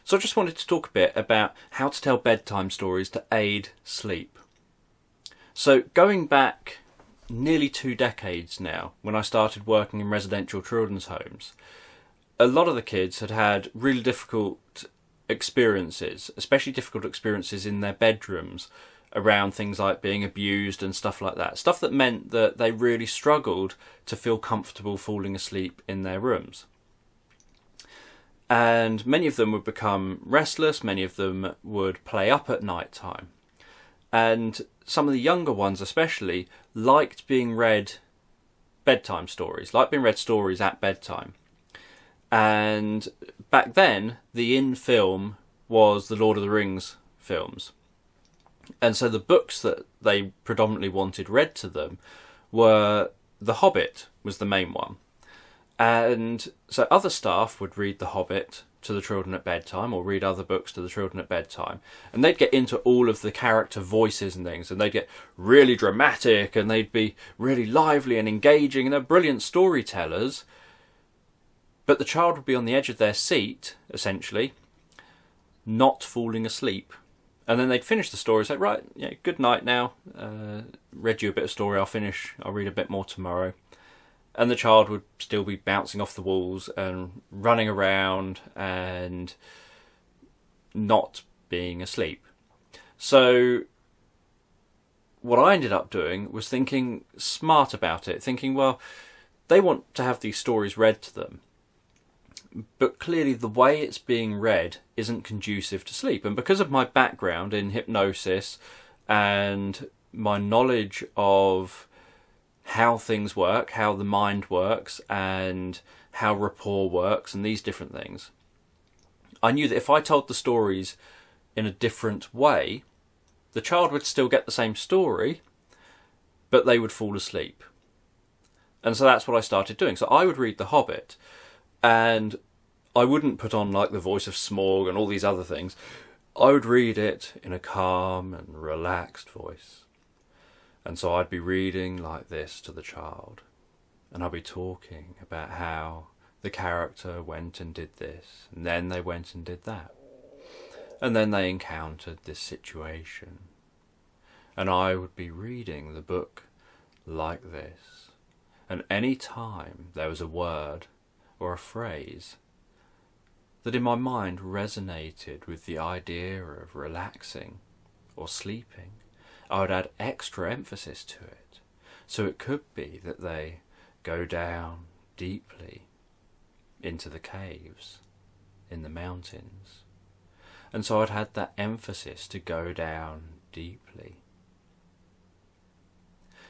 So I just wanted to talk a bit about how to tell bedtime stories to aid sleep. So going back nearly 2 decades now, when I started working in residential children's homes, a lot of the kids had had really difficult experiences, especially difficult experiences in their bedrooms around things like being abused and stuff like that. Stuff that meant that they really struggled to feel comfortable falling asleep in their rooms. And many of them would become restless, many of them would play up at night time. And some of the younger ones especially liked being read bedtime stories, liked being read stories at bedtime. And back then, the in film was the Lord of the Rings films. And so the books that they predominantly wanted read to them were The Hobbit was the main one. And so other staff would read The Hobbit to the children at bedtime, or read other books to the children at bedtime. And they'd get into all of the character voices and things, and they'd get really dramatic, and they'd be really lively and engaging, and they're brilliant storytellers. But the child would be on the edge of their seat, essentially, not falling asleep. And then they'd finish the story, say, right, yeah, good night now. Read you a bit of story, I'll read a bit more tomorrow. And the child would still be bouncing off the walls and running around and not being asleep. So what I ended up doing was thinking smart about it, thinking, well, they want to have these stories read to them, but clearly the way it's being read isn't conducive to sleep. And because of my background in hypnosis and my knowledge of how things work, how the mind works, and how rapport works, and these different things, I knew that if I told the stories in a different way, the child would still get the same story, but they would fall asleep. And so that's what I started doing. So I would read The Hobbit, and I wouldn't put on like the voice of Smaug and all these other things. I would read it in a calm and relaxed voice. And so I'd be reading like this to the child, and I'd be talking about how the character went and did this, and then they went and did that. And then they encountered this situation. And I would be reading the book like this. And any time there was a word or a phrase that in my mind resonated with the idea of relaxing or sleeping, I would add extra emphasis to it. So it could be that they go down deeply into the caves in the mountains. And so I'd had that emphasis to go down deeply.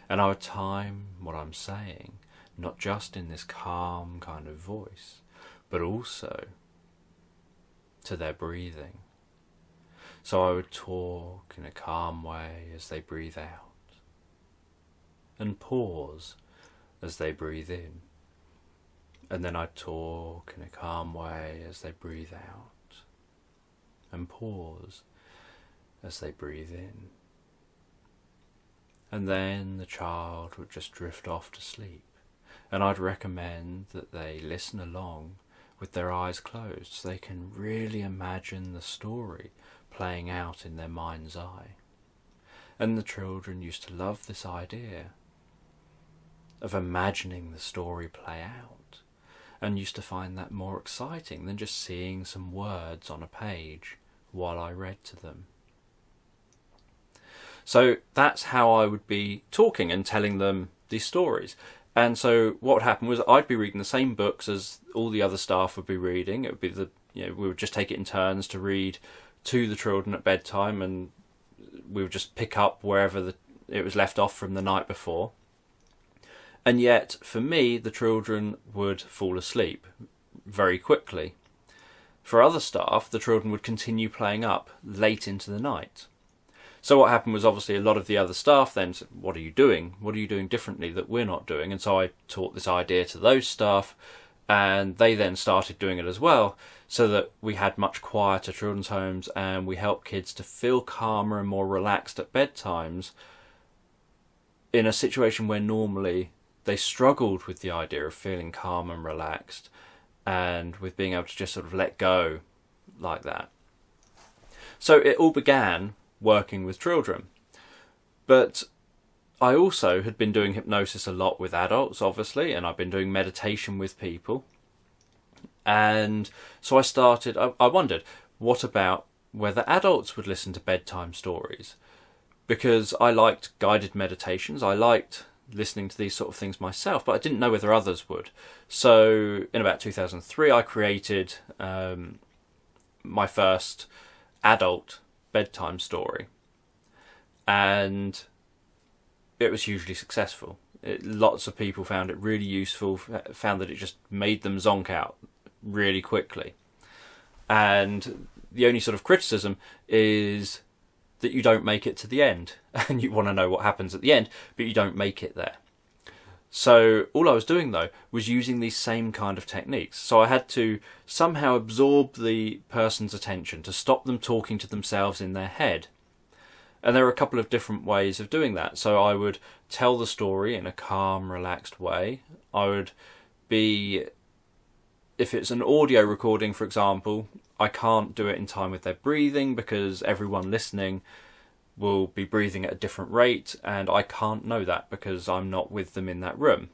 And I would time what I'm saying, not just in this calm kind of voice, but also to their breathing. So I would talk in a calm way as they breathe out, and pause as they breathe in. And then I'd talk in a calm way as they breathe out, and pause as they breathe in. And then the child would just drift off to sleep. And I'd recommend that they listen along with their eyes closed so they can really imagine the story playing out in their mind's eye. And the children used to love this idea of imagining the story play out, and used to find that more exciting than just seeing some words on a page while I read to them. So that's how I would be talking and telling them these stories. And so what would happen was I'd be reading the same books as all the other staff would be reading. It would be we would just take it in turns to read to the children at bedtime, and we would just pick up wherever it was left off from the night before. And yet, for me, the children would fall asleep very quickly. For other staff, the children would continue playing up late into the night. So what happened was, obviously a lot of the other staff then said, what are you doing? What are you doing differently that we're not doing? And so I taught this idea to those staff, and they then started doing it as well, so that we had much quieter children's homes, and we helped kids to feel calmer and more relaxed at bedtimes in a situation where normally they struggled with the idea of feeling calm and relaxed, and with being able to just sort of let go like that. So it all began working with children. But I also had been doing hypnosis a lot with adults, obviously, and I've been doing meditation with people. And so I wondered, what about whether adults would listen to bedtime stories? Because I liked guided meditations, I liked listening to these sort of things myself, but I didn't know whether others would. So in about 2003, I created my first adult bedtime story. And it was hugely successful. Lots of people found it really useful, found that it just made them zonk out really quickly. And the only sort of criticism is that you don't make it to the end, and you want to know what happens at the end, but you don't make it there. So all I was doing, though, was using these same kind of techniques. So I had to somehow absorb the person's attention, to stop them talking to themselves in their head. And there are a couple of different ways of doing that. So I would tell the story in a calm, relaxed way. I would be, if it's an audio recording, for example, I can't do it in time with their breathing because everyone listening will be breathing at a different rate, and I can't know that because I'm not with them in that room.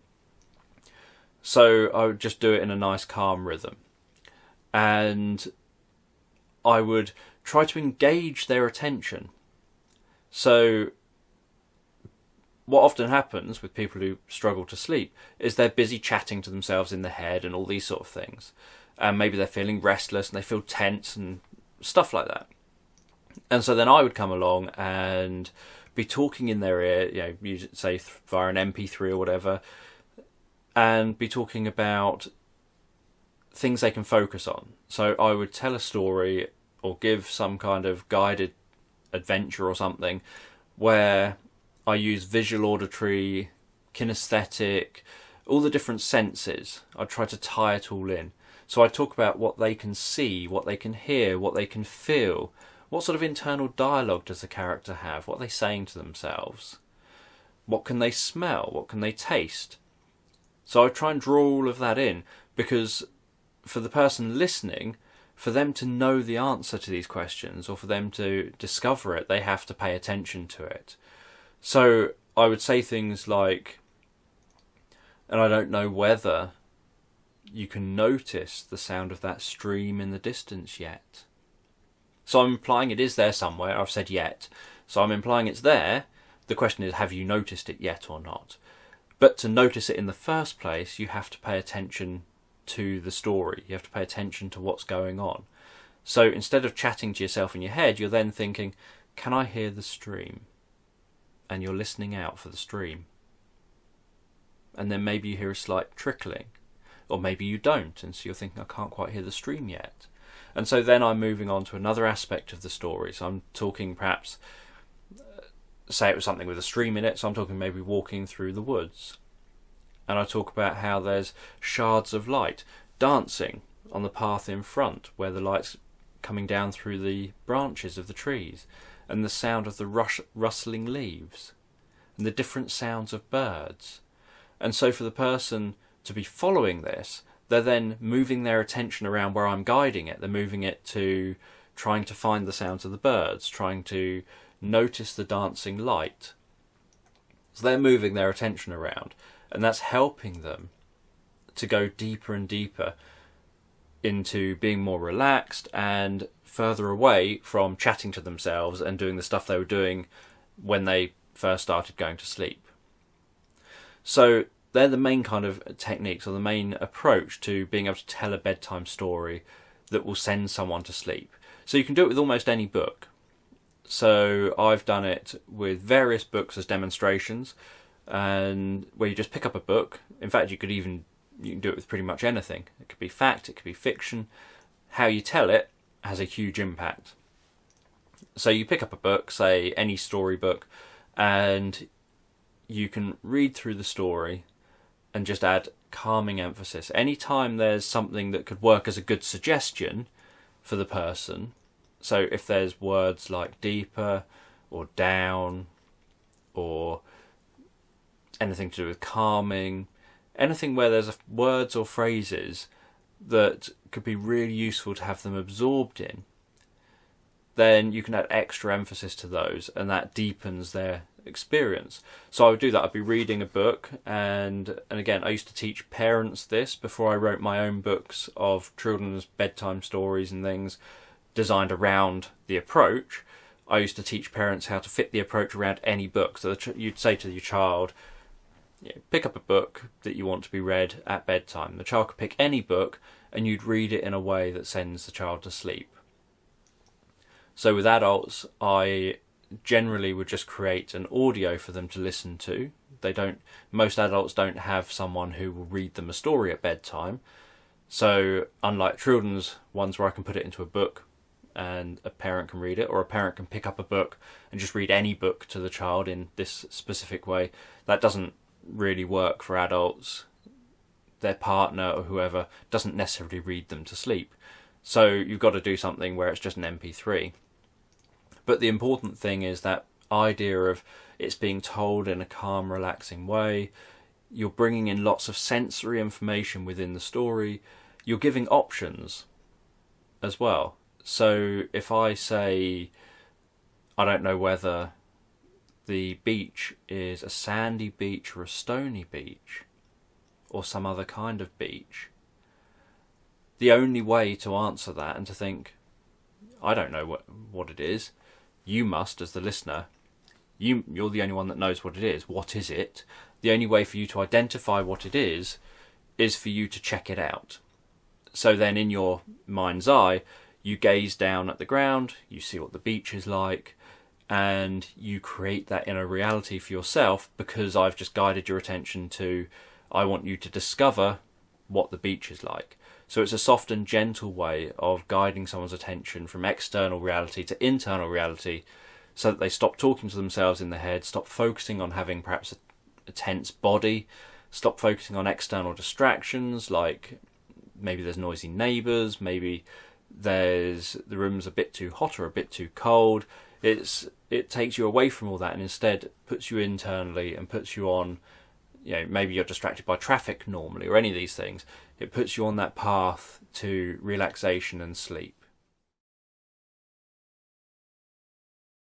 So I would just do it in a nice calm rhythm. And I would try to engage their attention. So what often happens with people who struggle to sleep is they're busy chatting to themselves in the head and all these sort of things. And maybe they're feeling restless and they feel tense and stuff like that. And so then I would come along and be talking in their ear, say via an MP3 or whatever, and be talking about things they can focus on. So I would tell a story or give some kind of guided adventure or something where I use visual, auditory, kinesthetic, all the different senses. I try to tie it all in. So I talk about what they can see, what they can hear, what they can feel. What sort of internal dialogue does the character have? What are they saying to themselves? What can they smell? What can they taste? So I try and draw all of that in, because for the person listening, for them to know the answer to these questions, or for them to discover it, they have to pay attention to it. So I would say things like, and I don't know whether you can notice the sound of that stream in the distance yet. So I'm implying it is there somewhere. I've said yet. So I'm implying it's there. The question is, have you noticed it yet or not? But to notice it in the first place, you have to pay attention to the story. You have to pay attention to what's going on. So instead of chatting to yourself in your head, you're then thinking, can I hear the stream? And you're listening out for the stream. And then maybe you hear a slight trickling. Or maybe you don't, and so you're thinking, I can't quite hear the stream yet. And so then I'm moving on to another aspect of the story. So I'm talking perhaps, say it was something with a stream in it, so I'm talking maybe walking through the woods. And I talk about how there's shards of light dancing on the path in front, where the light's coming down through the branches of the trees, and the sound of the rustling leaves, and the different sounds of birds. And so for the person to be following this, they're then moving their attention around where I'm guiding it. They're moving it to trying to find the sounds of the birds, trying to notice the dancing light. So they're moving their attention around, and that's helping them to go deeper and deeper into being more relaxed and further away from chatting to themselves and doing the stuff they were doing when they first started going to sleep. So they're the main kind of techniques, or the main approach to being able to tell a bedtime story that will send someone to sleep. So you can do it with almost any book. So I've done it with various books as demonstrations, and where you just pick up a book. In fact, you can do it with pretty much anything. It could be fact, it could be fiction. How you tell it has a huge impact. So you pick up a book, say any story book, and you can read through the story and just add calming emphasis. Anytime there's something that could work as a good suggestion for the person, so if there's words like deeper or down or anything to do with calming, anything where there's words or phrases that could be really useful to have them absorbed in, then you can add extra emphasis to those, and that deepens their experience. So I would do that. I'd be reading a book, and again, I used to teach parents this before I wrote my own books of children's bedtime stories and things designed around the approach. I used to teach parents how to fit the approach around any book. So you'd say to your child, pick up a book that you want to be read at bedtime. The child could pick any book, and you'd read it in a way that sends the child to sleep. So with adults, I generally would just create an audio for them to listen to. Most adults don't have someone who will read them a story at bedtime. So unlike children's ones where I can put it into a book and a parent can read it, or a parent can pick up a book and just read any book to the child in this specific way, that doesn't really work for adults. Their partner or whoever doesn't necessarily read them to sleep. So you've got to do something where it's just an MP3. But the important thing is that idea of it's being told in a calm, relaxing way. You're bringing in lots of sensory information within the story. You're giving options as well. So if I say, I don't know whether the beach is a sandy beach or a stony beach or some other kind of beach, the only way to answer that and to think, I don't know what it is, you must, as the listener, you're the only one that knows what it is. What is it? The only way for you to identify what it is for you to check it out. So then in your mind's eye, you gaze down at the ground, you see what the beach is like, and you create that inner reality for yourself, because I've just guided your attention to, I want you to discover what the beach is like. So it's a soft and gentle way of guiding someone's attention from external reality to internal reality, so that they stop talking to themselves in the head, stop focusing on having perhaps a tense body, stop focusing on external distractions, like maybe there's noisy neighbours, maybe the room's a bit too hot or a bit too cold. It takes you away from all that and instead puts you internally and puts you on, maybe you're distracted by traffic normally or any of these things. It puts you on that path to relaxation and sleep.